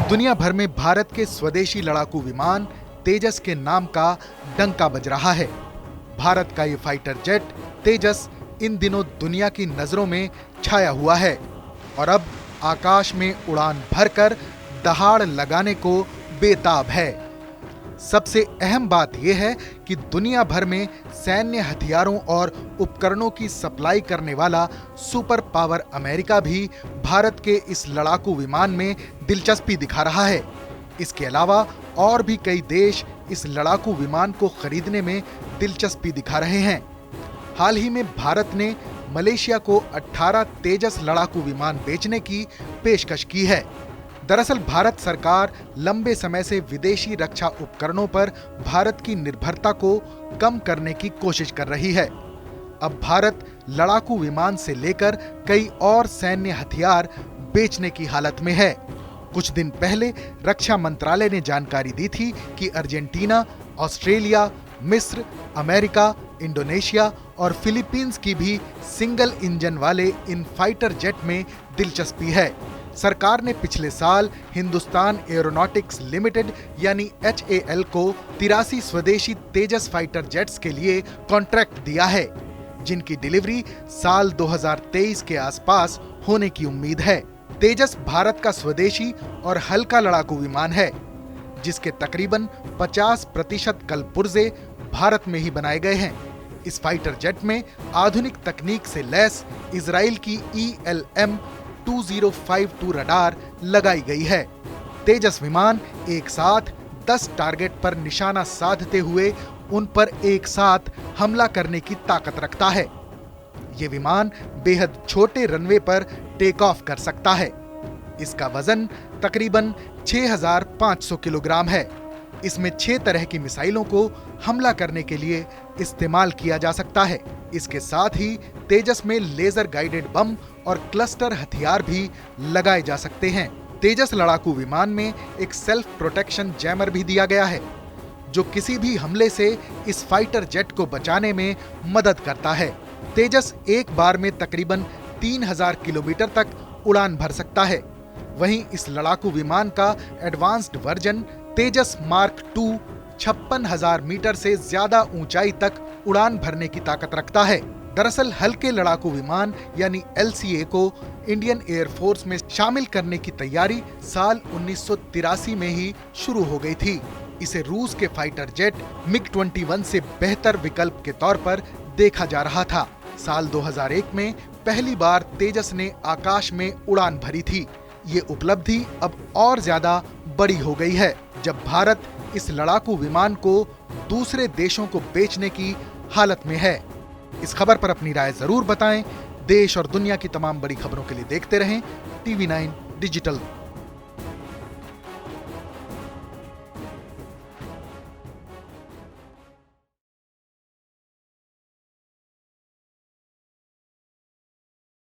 दुनिया भर में भारत के स्वदेशी लड़ाकू विमान तेजस के नाम का डंका बज रहा है। भारत का ये फाइटर जेट तेजस इन दिनों दुनिया की नजरों में छाया हुआ है और अब आकाश में उड़ान भरकर दहाड़ लगाने को बेताब है। सबसे अहम बात यह है कि दुनिया भर में सैन्य हथियारों और उपकरणों की सप्लाई करने वाला सुपर पावर अमेरिका भी भारत के इस लड़ाकू विमान में दिलचस्पी दिखा रहा है। इसके अलावा और भी कई देश इस लड़ाकू विमान को खरीदने में दिलचस्पी दिखा रहे हैं। हाल ही में भारत ने मलेशिया को 18 तेजस लड़ाकू विमान बेचने की पेशकश की है। दरअसल भारत सरकार लंबे समय से विदेशी रक्षा उपकरणों पर भारत की निर्भरता को कम करने की कोशिश कर रही है। अब भारत लड़ाकू विमान से लेकर कई और सैन्य हथियार बेचने की हालत में है। कुछ दिन पहले रक्षा मंत्रालय ने जानकारी दी थी कि अर्जेंटीना, ऑस्ट्रेलिया, मिस्र, अमेरिका, इंडोनेशिया और फिलीपींस की भी सिंगल इंजन वाले इन फाइटर जेट में दिलचस्पी है। सरकार ने पिछले साल हिंदुस्तान एरोनॉटिक्स लिमिटेड यानी HAL को 83 स्वदेशी तेजस फाइटर जेट्स के लिए कॉन्ट्रैक्ट दिया है, जिनकी डिलीवरी साल 2023 के आसपास होने की उम्मीद है। तेजस भारत का स्वदेशी और हल्का लड़ाकू विमान है, जिसके तकरीबन 50% कलपुर्जे भारत में ही बनाए गए हैं। इस फाइटर जेट में आधुनिक तकनीक से लैस इजराइल की ELM-2052 रडार लगाई गई है। तेजस विमान एक साथ 10 टारगेट पर निशाना साधते हुए उन पर एक साथ हमला करने की ताकत रखता है। ये विमान बेहद छोटे रनवे पर टेक ऑफ कर सकता है। इसका वजन तकरीबन 6500 किलोग्राम है। इसमें 6 तरह की मिसाइलों को हमला करने के लिए इस्तेमाल किया जा सकता है। इसके साथ ही तेजस में लेजर गाइडेड बम और क्लस्टर हथियार भी लगाए जा सकते हैं। तेजस लड़ाकू विमान में एक सेल्फ प्रोटेक्शन जैमर भी दिया गया है, जो किसी भी हमले से इस फाइटर जेट को बचाने में मदद करता है। तेजस एक बार में तकरीबन 3000 किलोमीटर तक उड़ान भर सकता है। वहीं इस लड़ाकू विमान का एडवांस्ड वर्जन तेजस मार्क 2 56,000 मीटर से ज्यादा ऊंचाई तक उड़ान भरने की ताकत रखता है। दरअसल हल्के लड़ाकू विमान यानी LCA को इंडियन एयरफोर्स में शामिल करने की तैयारी साल 1983 में ही शुरू हो गई थी। इसे रूस के फाइटर जेट MiG-21 से बेहतर विकल्प के तौर पर देखा जा रहा था। साल 2001 में पहली बार तेजस ने आकाश में उड़ान भरी थी। ये उपलब्धि अब और ज्यादा बड़ी हो गई है, जब भारत इस लड़ाकू विमान को दूसरे देशों को बेचने की हालत में है। इस खबर पर अपनी राय जरूर बताएं। देश और दुनिया की तमाम बड़ी खबरों के लिए देखते रहें TV9 डिजिटल।